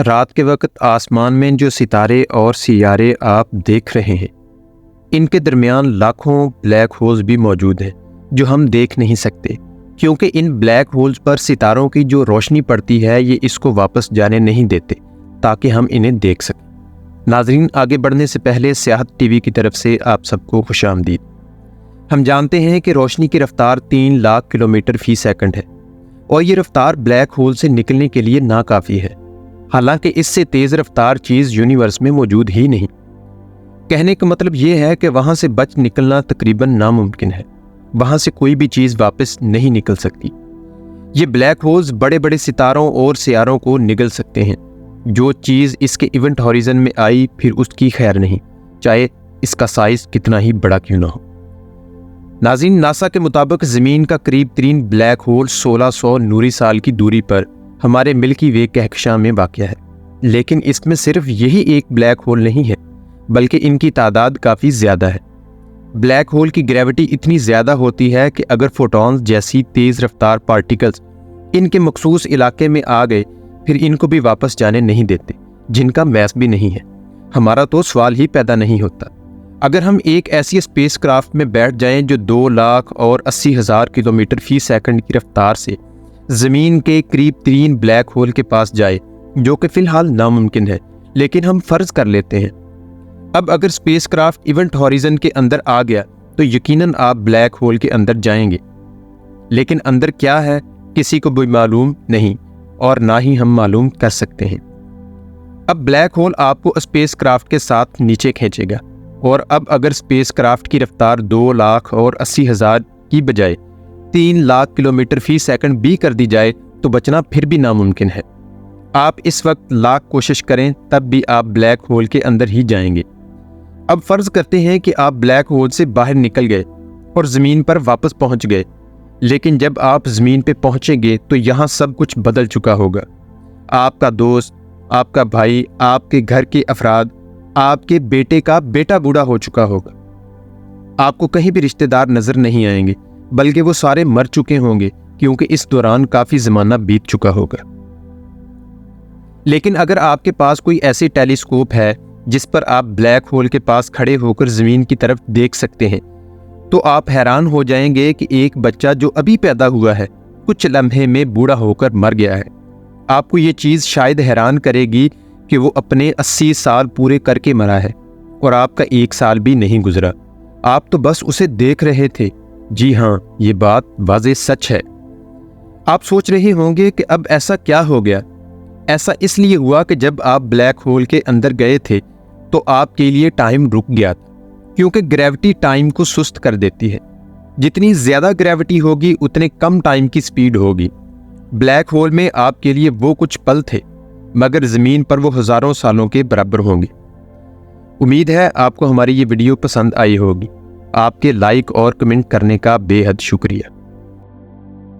रात के वक्त आसमान में जो सितारे और सियारे आप देख रहे हैं, इनके दरमियान लाखों ब्लैक होल्स भी मौजूद हैं जो हम देख नहीं सकते, क्योंकि इन ब्लैक होल्स पर सितारों की जो रोशनी पड़ती है ये इसको वापस जाने नहीं देते ताकि हम इन्हें देख सकें। नाजरीन, आगे बढ़ने से पहले सियाहत टीवी की तरफ से आप सबको खुशामदीद। हम जानते हैं कि रोशनी की रफ्तार 3 लाख किलोमीटर फी सेकंड है और ये रफ्तार ब्लैक होल से निकलने के लिए नाकाफ़ी है। हालांकि इससे तेज़ रफ्तार चीज़ यूनिवर्स में मौजूद ही नहीं। कहने का मतलब ये है कि वहाँ से बच निकलना तकरीबन नामुमकिन है। वहाँ से कोई भी चीज़ वापस नहीं निकल सकती। ये ब्लैक होल्स बड़े बड़े सितारों और सियारों को निगल सकते हैं। जो चीज़ इसके इवेंट हॉरिजन में आई फिर उसकी खैर नहीं, चाहे इसका साइज़ कितना ही बड़ा क्यों ना हो। नाज़रीन, नासा के मुताबिक ज़मीन का करीब तरीन ब्लैक होल 1600 नूरी साल की दूरी पर हमारे मिल्की वे कहकशां में वाक़या है। लेकिन इसमें सिर्फ यही एक ब्लैक होल नहीं है, बल्कि इनकी तादाद काफ़ी ज़्यादा है। ब्लैक होल की ग्रेविटी इतनी ज़्यादा होती है कि अगर फोटॉन्स जैसी तेज़ रफ्तार पार्टिकल्स इनके मखसूस इलाके में आ गए फिर इनको भी वापस जाने नहीं देते, जिनका मैस भी नहीं है। हमारा तो सवाल ही पैदा नहीं होता। अगर हम एक ऐसी स्पेस क्राफ्ट में बैठ जाएं जो 2,80,000 किलोमीटर फी सेकंड की रफ्तार से ज़मीन के करीब 3 ब्लैक होल के पास जाए, जो कि फ़िलहाल नामुमकिन है, लेकिन हम फ़र्ज़ कर लेते हैं। अब अगर स्पेस क्राफ्ट इवेंट हॉरिजन के अंदर आ गया तो यकीनन आप ब्लैक होल के अंदर जाएंगे, लेकिन अंदर क्या है किसी को भी मालूम नहीं और ना ही हम मालूम कर सकते हैं। अब ब्लैक होल आपको स्पेस क्राफ्ट के साथ नीचे खींचेगा और अब अगर स्पेस क्राफ्ट की रफ्तार 2,80,000 की बजाय 3 लाख किलोमीटर फी सेकंड भी कर दी जाए तो बचना फिर भी नामुमकिन है। आप इस वक्त लाख कोशिश करें तब भी आप ब्लैक होल के अंदर ही जाएंगे। अब फ़र्ज़ करते हैं कि आप ब्लैक होल से बाहर निकल गए और ज़मीन पर वापस पहुंच गए, लेकिन जब आप ज़मीन पे पहुंचेंगे तो यहाँ सब कुछ बदल चुका होगा। आपका दोस्त, आपका भाई, आपके घर के अफराद, आपके बेटे का बेटा बूढ़ा हो चुका होगा। आपको कहीं भी रिश्तेदार नज़र नहीं आएंगे, बल्कि वो सारे मर चुके होंगे, क्योंकि इस दौरान काफ़ी ज़माना बीत चुका होगा। लेकिन अगर आपके पास कोई ऐसी टेलीस्कोप है जिस पर आप ब्लैक होल के पास खड़े होकर ज़मीन की तरफ देख सकते हैं, तो आप हैरान हो जाएंगे कि एक बच्चा जो अभी पैदा हुआ है कुछ लम्हे में बूढ़ा होकर मर गया है। आपको ये चीज़ शायद हैरान करेगी कि वो अपने 80 साल पूरे करके मरा है और आपका 1 साल भी नहीं गुजरा। आप तो बस उसे देख रहे थे। जी हाँ, ये बात वाज़ेह सच है। आप सोच रहे होंगे कि अब ऐसा क्या हो गया। ऐसा इसलिए हुआ कि जब आप ब्लैक होल के अंदर गए थे तो आपके लिए टाइम रुक गया था, क्योंकि ग्रेविटी टाइम को सुस्त कर देती है। जितनी ज़्यादा ग्रेविटी होगी उतने कम टाइम की स्पीड होगी। ब्लैक होल में आपके लिए वो कुछ पल थे, मगर ज़मीन पर वो हज़ारों सालों के बराबर होंगे। उम्मीद है आपको हमारी ये वीडियो पसंद आई होगी। आपके लाइक और कमेंट करने का बेहद शुक्रिया।